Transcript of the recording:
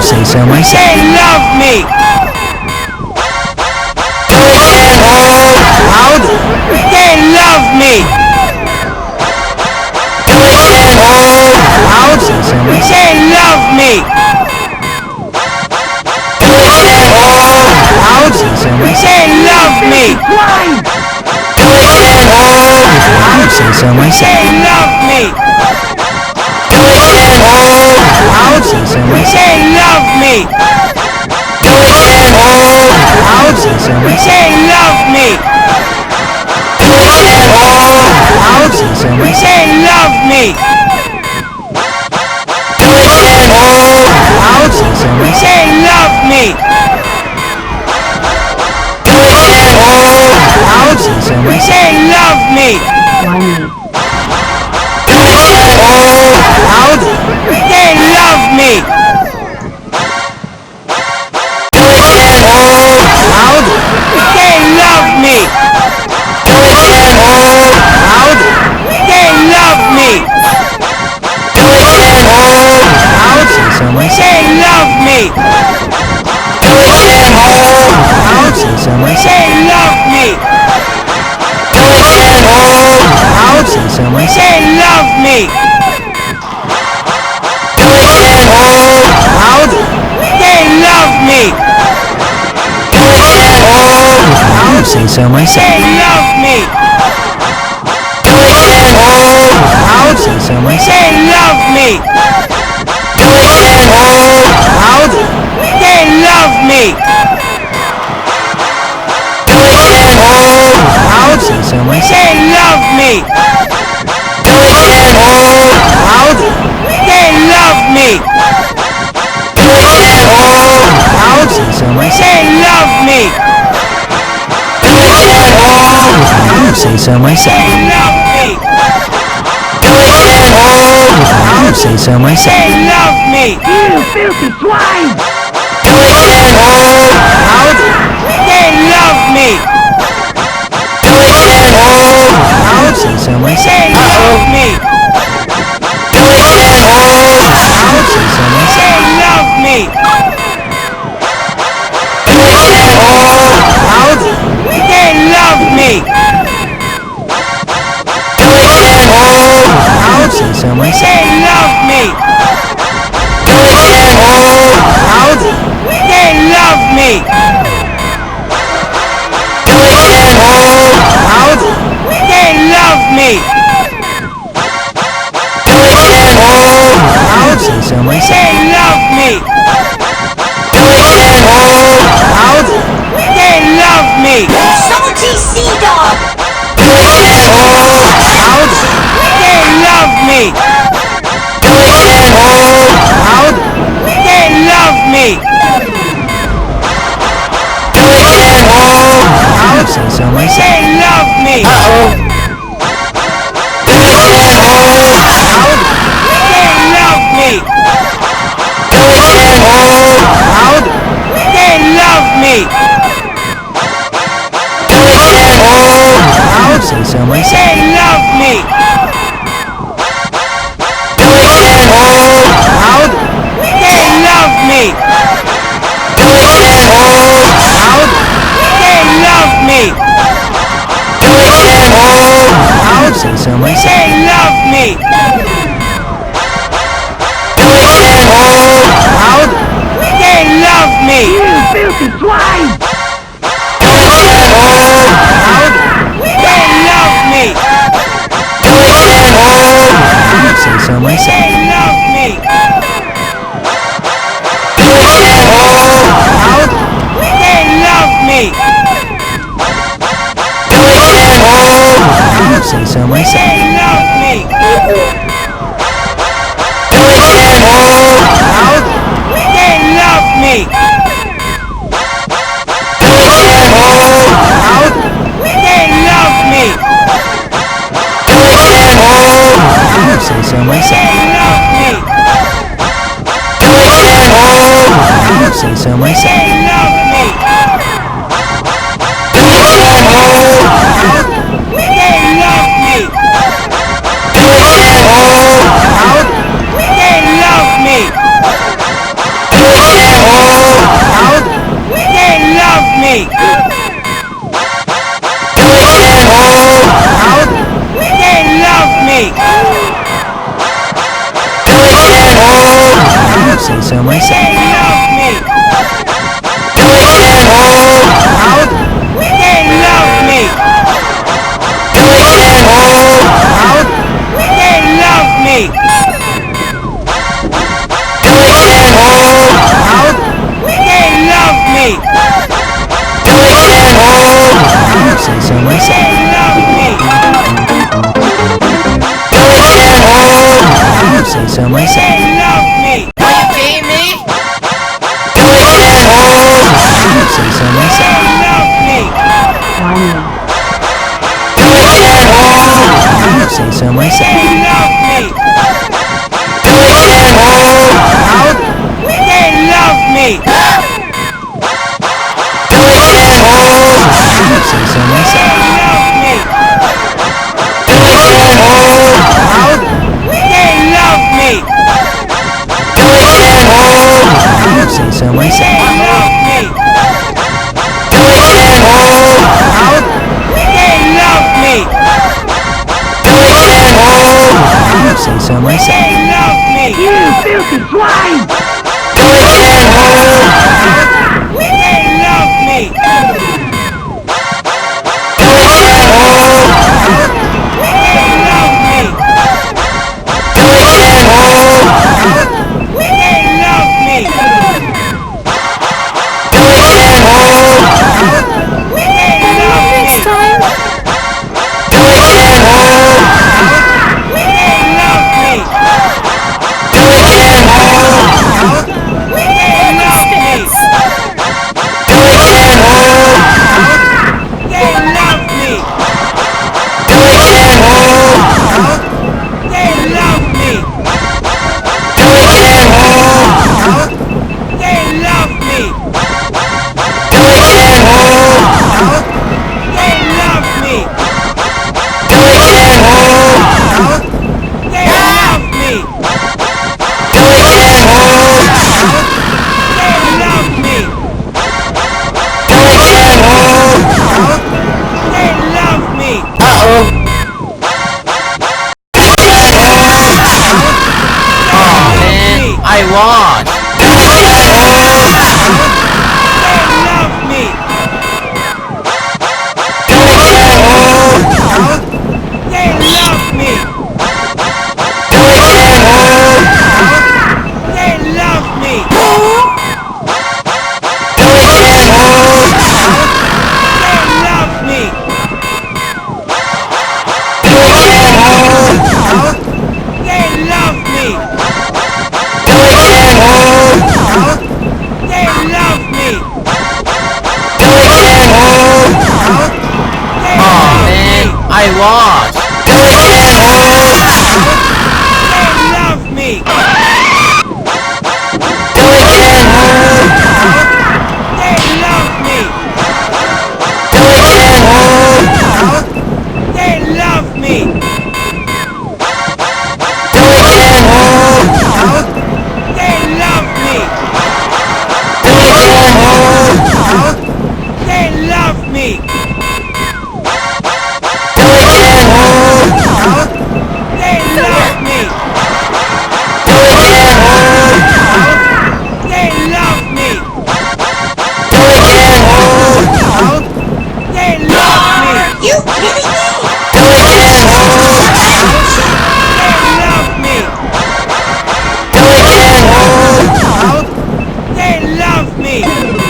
say so myself. They love me. Loud. They love me. Loud. Say so myself. They love me. Loud. Say so myself. They love me. Loud. Say so myself. They love me. Loud. Say so myself. They love me. Loud. Say so myself. They love me. Loud. Say so myself. They love me. Loud. Say so myself. They love me. Loud. Say so myself. They love me. Loud. They love me. Loud. They love me. Loud. They love me. Loud. Say so myself. They love me. Loud. Say so myself. They love me. Loud. Say so myself. They love me. Loud. They love me. Loud. Say so myself. They love me. Loud. Say so myself. They love me. Loud. They love me. Loud. Say so myself. They love me. Loud. They love me. Loud. Say so myself. They love me. Loud. Say so myself. They love me. Loud. Say so myself. They love me. You filthy swine! Loud. They love me. Loud. Say so myself. They love me. Loud. Say so myself. They love me. Loud. They love me. Loud. Say so myself. They love me. Loud. They love me. Loud. They love me. Loud. Say so myself. They love me. Loud. They love me. Salty Sea Dog! Loud. They love me. Loud. They love me. Loud. Say so myself. They love me. Loud. They love me. Loud. They love me. Loud. Say so myself. They love me. Loud. They love me. Loud. They love me. Loud. Say so myself. They love me. Loud. They love me. You filthy swine! Loud. They love me. Loud. Say so myself. They love me. Loud. They love me. Loud. Say so myself. They love me. Loud. They love me. Loud. They love me. Loud. Say so myself. They love me. Loud. Say so myself. They love me. Loud. They love me. Loud. They love me. so myself. They love me. Out. They love me. Out. They love me. Out. They love me. Say so myself. They love me. Say so myself. They love me. Are you kidding me? Say so They myself. love me. Say so myself. They love me. Out. They love me. Say so myself. They love me. Out. They love me. Say so myself. They love me. Out. They love me. Say so myself. They love me. You filthy swine! They love me. I won! I lost! Love me! They love me! They love me! They love me! They love me! They love me! They love me! They love me! You kidding me? They love me! They love me!